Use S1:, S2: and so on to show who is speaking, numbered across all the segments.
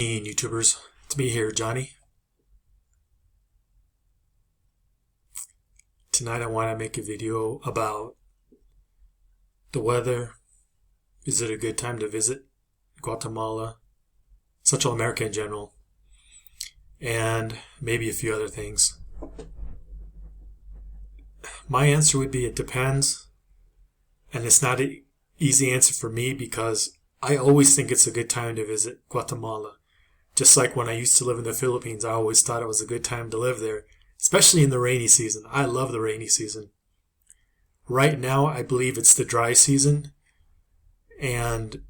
S1: Hey, YouTubers, it's me here, Johnny. Tonight I want to make a video about the weather. Is it a good time to visit Guatemala, Central America in general, and maybe a few other things. My answer would be it depends, and it's not an easy answer for me because I always think it's a good time to visit Guatemala. Just like when I used to live in the Philippines, I always thought it was a good time to live there, especially in the rainy season. I love the rainy season. Right now, I believe it's the dry season, and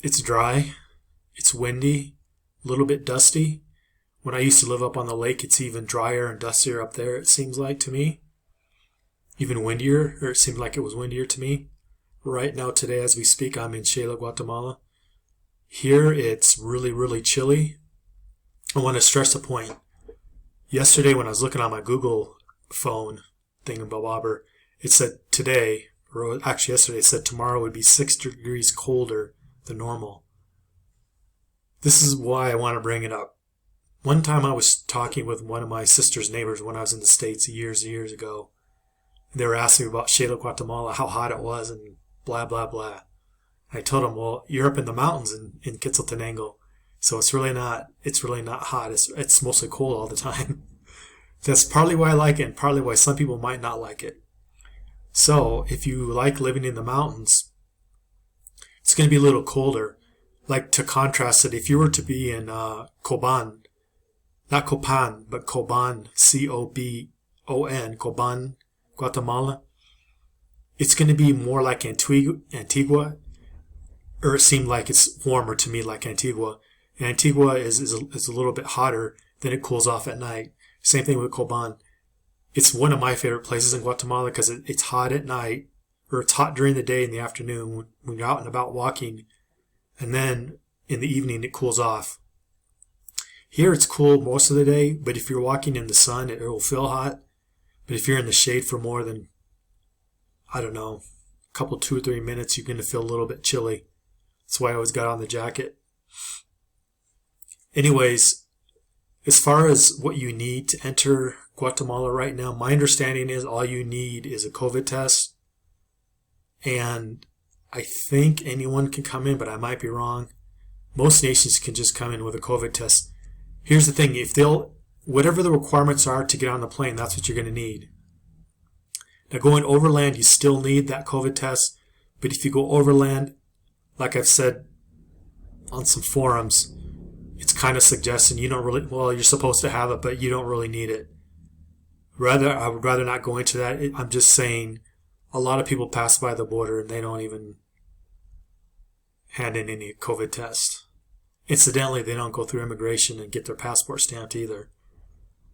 S1: it's dry, it's windy, a little bit dusty. When I used to live up on the lake, it's even drier and dustier up there, it seems like to me. Even windier, or it seemed like it was windier to me. Right now, today, as we speak, I'm in Xela, Guatemala. Here, it's really, really chilly. I want to stress a point. Yesterday, when I was looking on my Google phone thingamabobber, it said today, or actually yesterday, it said tomorrow would be 6 degrees colder than normal. This is why I want to bring it up. One time I was talking with one of my sister's neighbors when I was in the States years and years ago. They were asking me about Xela, Guatemala, how hot it was, and blah, blah, blah. I told them, well, you're up in the mountains in Quetzaltenango, so it's really not hot. It's mostly cold all the time. That's partly why I like it, and partly why some people might not like it. So if you like living in the mountains, it's going to be a little colder. Like, to contrast it, if you were to be in Coban, not Copan, but Coban, C-O-B-O-N, Coban, Guatemala, it's going to be more like Antigua, or it seemed like it's warmer to me like Antigua. And Antigua is a little bit hotter, then it cools off at night. Same thing with Coban. It's one of my favorite places in Guatemala because it's hot at night, or it's hot during the day in the afternoon when you're out and about walking, and then in the evening it cools off. Here it's cool most of the day, but if you're walking in the sun, it will feel hot. But if you're in the shade for more than, I don't know, a couple, 2 or 3 minutes, you're going to feel a little bit chilly. That's why I always got on the jacket. Anyways, as far as what you need to enter Guatemala right now, my understanding is all you need is a COVID test. And I think anyone can come in, but I might be wrong. Most nations can just come in with a COVID test. Here's the thing, whatever the requirements are to get on the plane, that's what you're going to need. Now, going overland, you still need that COVID test, but if you go overland, like I've said on some forums, it's kind of suggesting you don't really, well, you're supposed to have it, but you don't really need it. I would rather not go into that. I'm just saying a lot of people pass by the border and they don't even hand in any COVID test. Incidentally, they don't go through immigration and get their passport stamped either.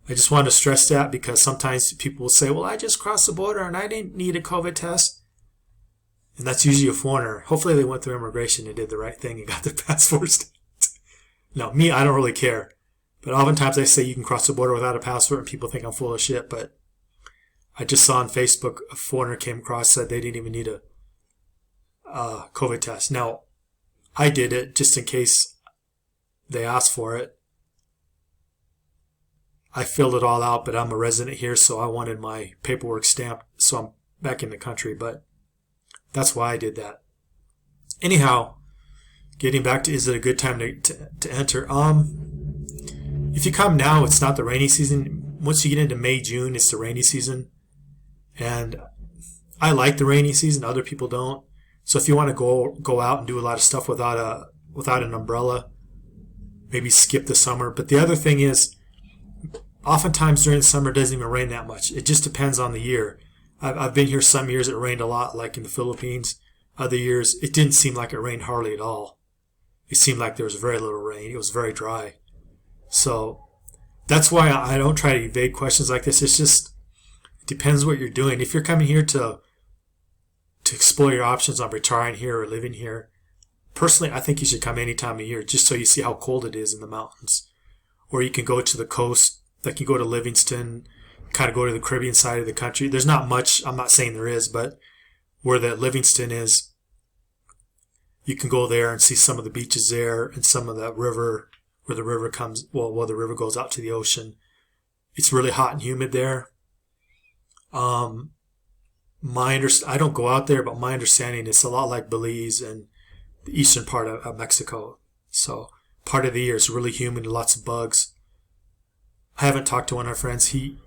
S1: I just wanted to stress that because sometimes people will say, well, I just crossed the border and I didn't need a COVID test. And that's usually a foreigner. Hopefully they went through immigration and did the right thing and got their passport stamped. No, me, I don't really care. But oftentimes I say you can cross the border without a passport and people think I'm full of shit. But I just saw on Facebook a foreigner came across, said they didn't even need a COVID test. Now, I did it just in case they asked for it. I filled it all out, but I'm a resident here, so I wanted my paperwork stamped, so I'm back in the country. But that's why I did that. Anyhow, getting back to, is it a good time to enter? If you come now, it's not the rainy season. Once you get into May, June, it's the rainy season. And I like the rainy season. Other people don't. So if you want to go out and do a lot of stuff without an umbrella, maybe skip the summer. But the other thing is, oftentimes during the summer it doesn't even rain that much. It just depends on the year. I've been here some years it rained a lot, like in the Philippines. Other years it didn't seem like it rained hardly at all. It seemed like there was very little rain. It was very dry. So that's why I don't try to evade questions like this. It's just, it depends what you're doing. If you're coming here to explore your options on retiring here or living here, personally, I think you should come any time of year just so you see how cold it is in the mountains. Or you can go to the coast, like you go to Livingston, kind of go to the Caribbean side of the country. There's not much, I'm not saying there is, but where the Livingston is, You can go there and see some of the beaches there and some of the river where the river comes, well, where the river goes out to the ocean. It's really hot and humid there. Um, I don't go out there, but my understanding is a lot like Belize and the eastern part of Mexico. So part of the year is really humid, lots of bugs. I haven't talked to one of our friends. He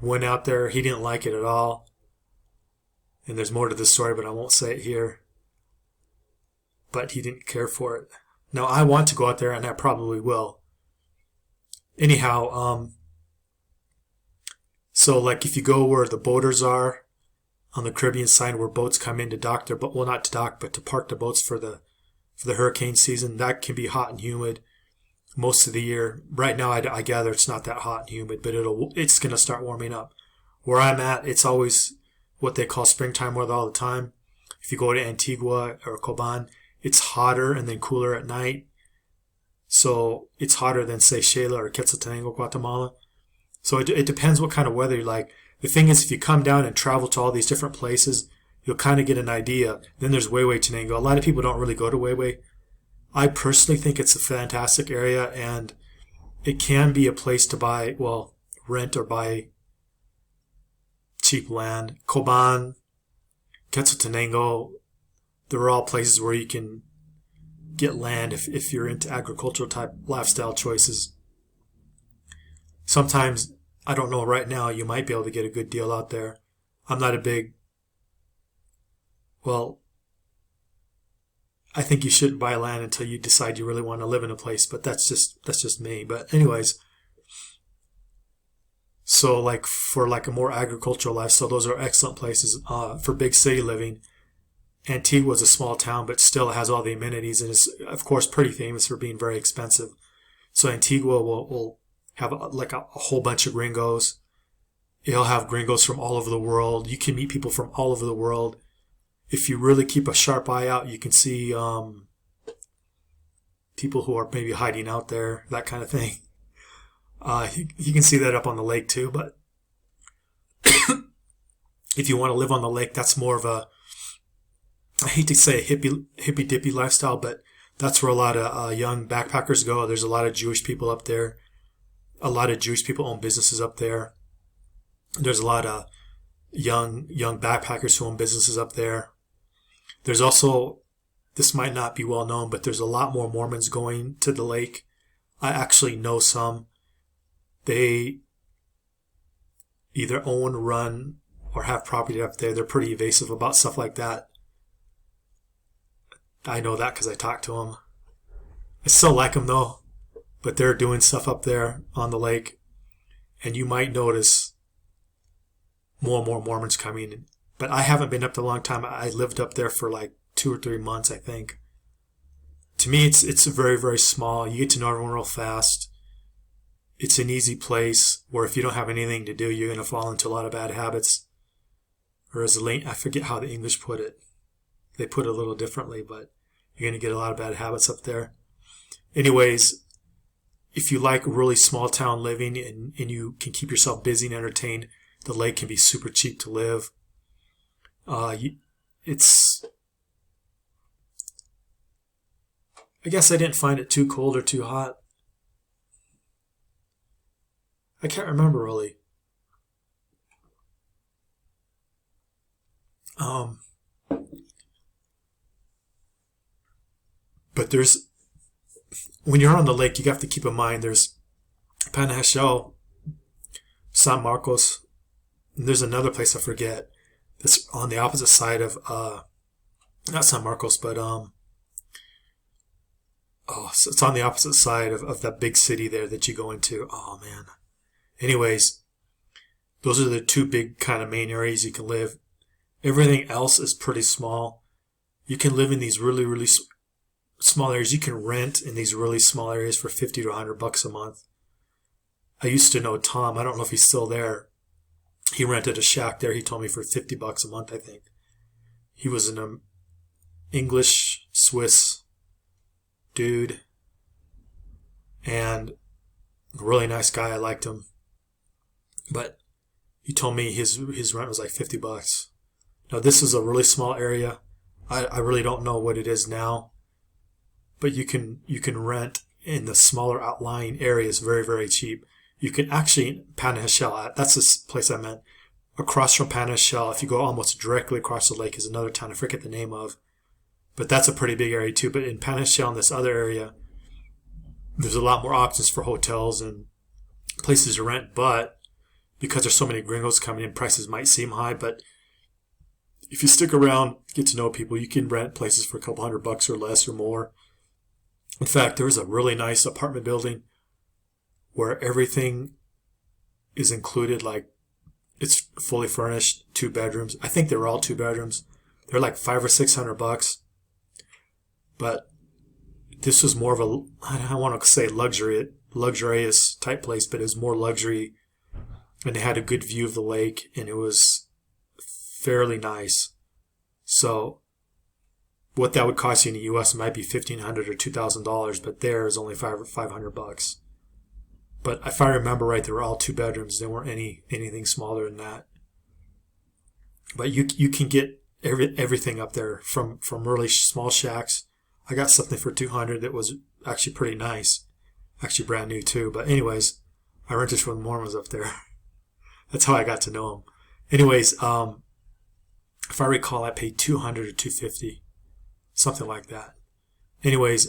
S1: went out there. He didn't like it at all. And there's more to the story, but I won't say it here. But he didn't care for it. Now, I want to go out there, and I probably will. Anyhow, so like if you go where the boaters are on the Caribbean side, where boats come in to dock their boat, well, not to dock, but to park the boats for the hurricane season, that can be hot and humid most of the year. Right now, I gather it's not that hot and humid, but it's going to start warming up. Where I'm at, it's always what they call springtime weather all the time. If you go to Antigua or Coban, it's hotter and then cooler at night. So it's hotter than, say, Shela or Quetzaltenango, Guatemala. So it depends what kind of weather you like. The thing is, if you come down and travel to all these different places, you'll kind of get an idea. Then there's Huehuetenango. A lot of people don't really go to Huehue. I personally think it's a fantastic area, and it can be a place to buy, well, rent or buy cheap land. Coban, Quetzaltenango, they're all places where you can get land if you're into agricultural type lifestyle choices. Sometimes, I don't know, right now you might be able to get a good deal out there. I'm not a big, well, I think you shouldn't buy land until you decide you really want to live in a place, but that's just me. But anyways, so like for like a more agricultural lifestyle, those are excellent places for big city living. Antigua is a small town, but still has all the amenities and is, of course, pretty famous for being very expensive. So Antigua will have like a whole bunch of gringos. It'll have gringos from all over the world. You can meet people from all over the world. If you really keep a sharp eye out, you can see people who are maybe hiding out there, that kind of thing. You can see that up on the lake too, but if you want to live on the lake, that's more of a, I hate to say a hippy dippy lifestyle, but that's where a lot of young backpackers go. There's a lot of Jewish people up there. A lot of Jewish people own businesses up there. There's a lot of young backpackers who own businesses up there. There's also, this might not be well known, but there's a lot more Mormons going to the lake. I actually know some. They either own, run, or have property up there. They're pretty evasive about stuff like that. I know that because I talked to them. I still like them though, but they're doing stuff up there on the lake, and you might notice more and more Mormons coming in. But I haven't been up there a long time. I lived up there for like 2 or 3 months, I think. To me, it's very, very small. You get to know everyone real fast. It's an easy place where if you don't have anything to do, you're going to fall into a lot of bad habits. Or as I forget how the English put it. They put it a little differently, but you're going to get a lot of bad habits up there. Anyways, if you like really small town living and you can keep yourself busy and entertained, the lake can be super cheap to live. I guess I didn't find it too cold or too hot. I can't remember really. But when you're on the lake, you have to keep in mind there's Panajachel, San Marcos, and there's another place I forget that's on the opposite side of, not San Marcos, but, so it's on the opposite side of that big city there that you go into. Oh, man. Anyways, those are the 2 big kind of main areas you can live. Everything else is pretty small. You can live in these really, really small areas. You can rent in these really small areas for $50 to $100 a month. I used to know Tom. I don't know if he's still there. He rented a shack there. He told me for $50 a month, I think. He was an English Swiss dude and a really nice guy. I liked him, but he told me his rent was like $50. Now this is a really small area. I really don't know what it is now. but you can rent in the smaller outlying areas very, very cheap. You can actually, Panajachel, that's the place I meant. Across from Panajachel, if you go almost directly across the lake, is another town I forget the name of. But that's a pretty big area too. But in Panajachel, in this other area, there's a lot more options for hotels and places to rent. But because there's so many gringos coming in, prices might seem high. But if you stick around, get to know people, you can rent places for a couple $100 or less or more. In fact, there was a really nice apartment building where everything is included, like it's fully furnished, 2 bedrooms. I think they were all 2 bedrooms. They're like $500 or $600. But this was more of a, I don't want to say luxurious type place, but it was more luxury, and they had a good view of the lake, and it was fairly nice. So what that would cost you in the U.S. might be $1,500 or $2,000, but there is only $500. But if I remember right, they were all 2 bedrooms. There weren't anything smaller than that. But you can get everything up there from really small shacks. I got something for $200 that was actually pretty nice, actually brand new too. But anyways, I rented from the Mormons up there. That's how I got to know them. Anyways, if I recall, I paid $200 or $250, something like that. Anyways,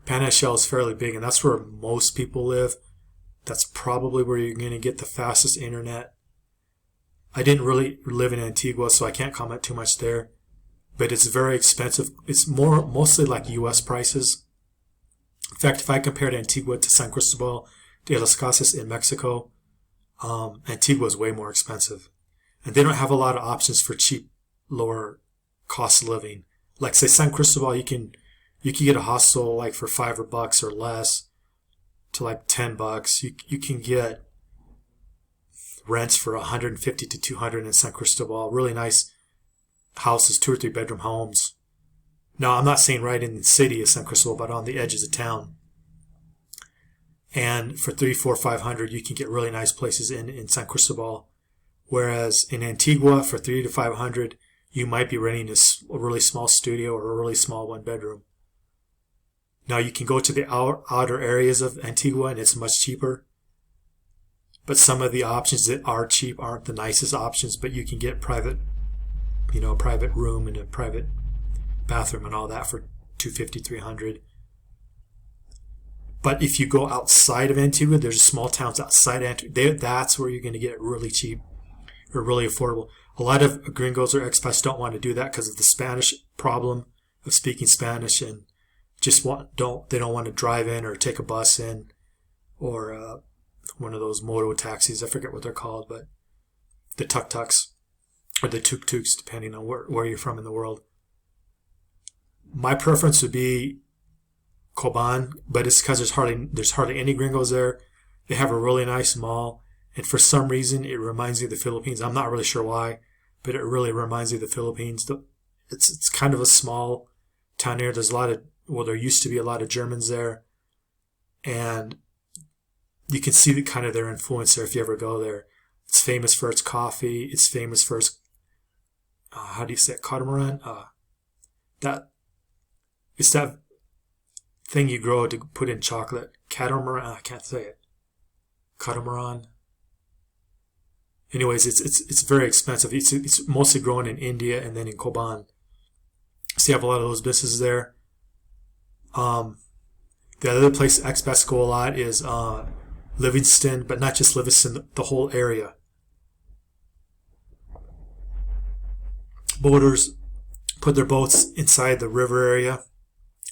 S1: Panajachel is fairly big, and that's where most people live. That's probably where you're going to get the fastest internet. I didn't really live in Antigua, so I can't comment too much there. But it's very expensive. It's mostly like U.S. prices. In fact, if I compared Antigua to San Cristobal de las Casas in Mexico, Antigua is way more expensive. And they don't have a lot of options for cheap, lower cost living. Like, say, San Cristobal, you can get a hostel like for $5 or less to like $10. You can get rents for $150 to $200 in San Cristobal. Really nice houses, 2 or 3 bedroom homes. Now, I'm not saying right in the city of San Cristobal, but on the edges of town. And for $300, $400, $500, you can get really nice places in San Cristobal. Whereas in Antigua, for $300 to $500, you might be renting a really small studio or a really small 1 bedroom. Now, you can go to the outer areas of Antigua, and it's much cheaper. But some of the options that are cheap aren't the nicest options, but you can get private room and a private bathroom and all that for $250, $300. But if you go outside of Antigua, there's small towns outside Antigua. That's where you're going to get it really cheap or really affordable. A lot of gringos or expats don't want to do that because of the Spanish problem of speaking Spanish, and just they don't want to drive in or take a bus in or one of those moto taxis. I forget what they're called, but the tuk-tuks or the tuk-tuks, depending on where you're from in the world. My preference would be Coban, but it's because there's hardly any gringos there. They have a really nice mall, and for some reason it reminds me of the Philippines. I'm not really sure why, but it really reminds me of the Philippines. It's kind of a small town here. There's there used to be a lot of Germans there, and you can see kind of their influence there if you ever go there. It's famous for its coffee. It's famous for its how do you say it? Catamaran? It's that thing you grow to put in chocolate. Catamaran? I can't say it. Catamaran. Anyways, it's very expensive. It's mostly grown in India and then in Coban. So you have a lot of those businesses there. The other place expats go a lot is Livingston, but not just Livingston, the whole area. Boaters put their boats inside the river area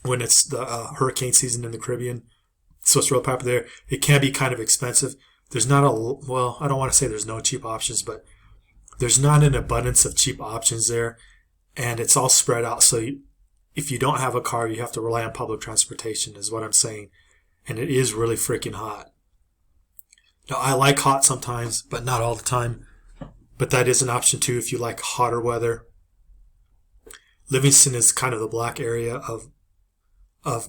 S1: when it's the hurricane season in the Caribbean. So it's real popular there. It can be kind of expensive. There's not I don't want to say there's no cheap options, but there's not an abundance of cheap options there. And it's all spread out. So if you don't have a car, you have to rely on public transportation is what I'm saying. And it is really freaking hot. Now, I like hot sometimes, but not all the time. But that is an option too if you like hotter weather. Livingston is kind of the black area of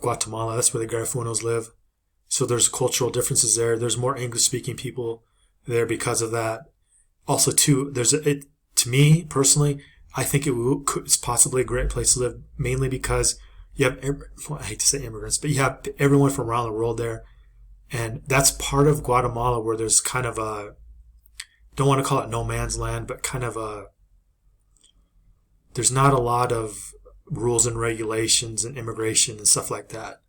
S1: Guatemala. That's where the Garifuna live. So there's cultural differences there. There's more English-speaking people there because of that. Also, too, to me, personally, I think it's possibly a great place to live, mainly because you have, well, I hate to say immigrants, but you have everyone from around the world there. And that's part of Guatemala where there's kind of a, don't want to call it no man's land, but kind of a, there's not a lot of rules and regulations and immigration and stuff like that.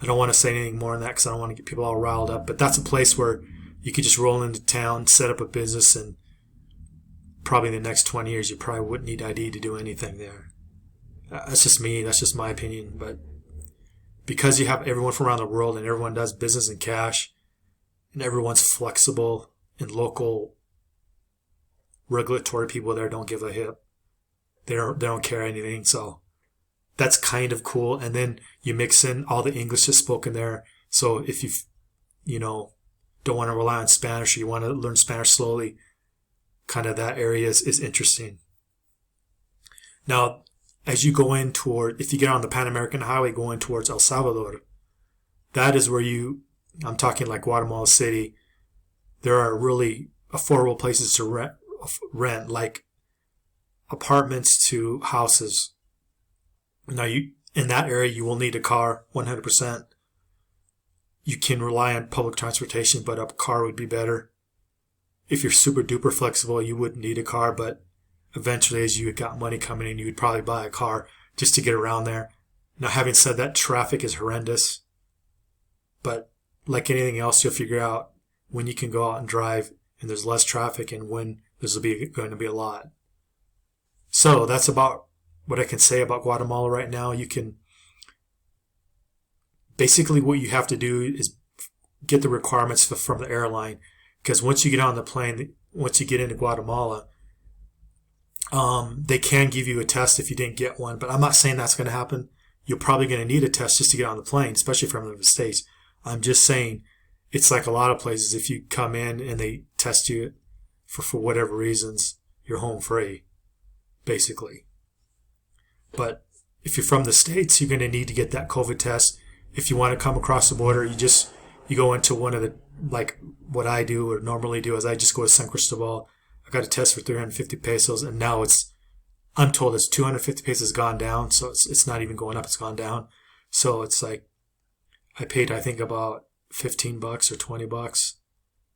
S1: I don't want to say anything more than that because I don't want to get people all riled up, but that's a place where you could just roll into town, set up a business, and probably in the next 20 years you probably wouldn't need ID to do anything there. That's just me. That's just my opinion. But because you have everyone from around the world and everyone does business in cash and everyone's flexible and local regulatory people there don't give a hip. They don't care anything. So that's kind of cool. And then you mix in all the English that's spoken there. So if you don't want to rely on Spanish or you want to learn Spanish slowly, kind of that area is interesting. Now, as you go in toward, if you get on the Pan American Highway going towards El Salvador, that is where I'm talking like Guatemala City, there are really affordable places to rent like apartments to houses. Now, in that area, you will need a car, 100%. You can rely on public transportation, but a car would be better. If you're super duper flexible, you wouldn't need a car, but eventually as you got money coming in, you would probably buy a car just to get around there. Now, having said that, traffic is horrendous, but like anything else, you'll figure out when you can go out and drive and there's less traffic and when there's going to be a lot. So that's about what I can say about Guatemala right now. You can basically, what you have to do is get the requirements from the airline, because once you get on the plane, once you get into Guatemala, they can give you a test if you didn't get one, but I'm not saying that's going to happen. You're probably going to need a test just to get on the plane, especially from the States. I'm just saying it's like a lot of places. If you come in and they test you for whatever reasons, you're home free, basically. But if you're from the States, you're going to need to get that COVID test. If you want to come across the border, you go into one of the, like what I do or normally do is I just go to San Cristobal. I got a test for 350 pesos, and now I'm told it's 250 pesos gone down, so it's not even going up, it's gone down. So it's like, I paid, I think, about $15 or $20,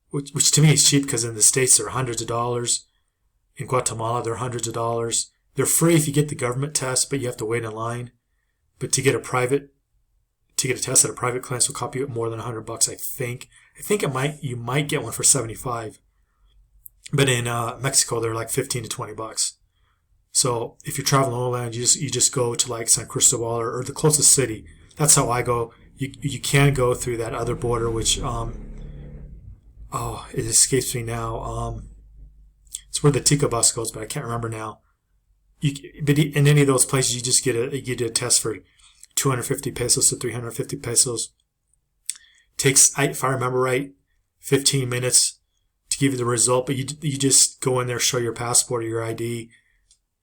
S1: which to me is cheap because in the States they're hundreds of dollars. In Guatemala, they're hundreds of dollars. They're free if you get the government test, but you have to wait in line. But to get a test at a private clinic will cost you more than $100, I think. I think you might get one for $75. But in Mexico, they're like $15 to $20. So if you're traveling overland, you just go to like San Cristobal or the closest city. That's how I go. You can go through that other border, which it escapes me now. It's where the Tika bus goes, but I can't remember now. But in any of those places, you just get a test for 250 pesos to 350 pesos. Takes, if I remember right, 15 minutes to give you the result, but you just go in there, show your passport or your ID,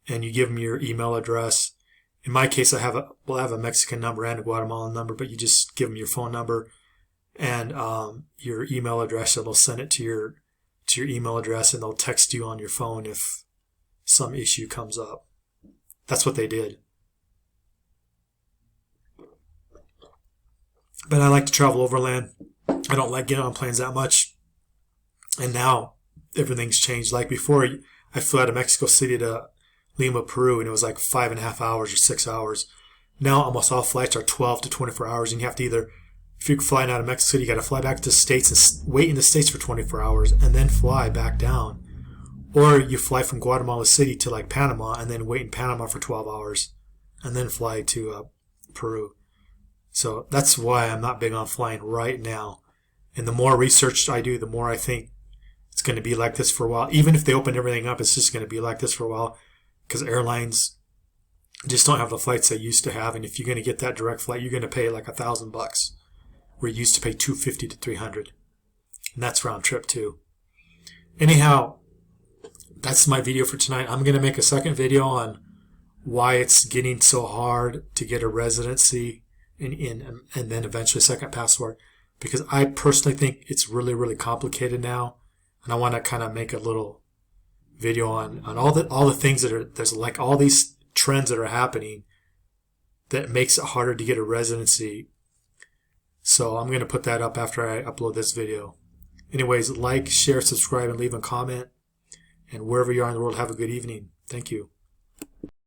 S1: and you give them your email address. In my case, I have a Mexican number and a Guatemalan number, but you just give them your phone number and your email address, and they'll send it to your email address, and they'll text you on your phone if some issue comes up. That's what they did. But I like to travel overland. I don't like getting on planes that much. And now everything's changed. Like before, I flew out of Mexico City to Lima, Peru, and it was like 5.5 hours or 6 hours. Now almost all flights are 12 to 24 hours, and you have to either, if you're flying out of Mexico City, you got to fly back to the States and wait in the States for 24 hours and then fly back down. Or you fly from Guatemala City to like Panama and then wait in Panama for 12 hours and then fly to Peru. So that's why I'm not big on flying right now. And the more research I do, the more I think it's going to be like this for a while. Even if they open everything up, it's just going to be like this for a while because airlines just don't have the flights they used to have. And if you're going to get that direct flight, you're going to pay like $1,000, where you used to pay $250 to $300. And that's round trip too. Anyhow, that's my video for tonight. I'm going to make a second video on why it's getting so hard to get a residency and then eventually a second passport, because I personally think it's really, really complicated now. And I want to kind of make a little video on all the things there's like all these trends that are happening that makes it harder to get a residency. So I'm going to put that up after I upload this video. Anyways, like, share, subscribe, and leave a comment. And wherever you are in the world, have a good evening. Thank you.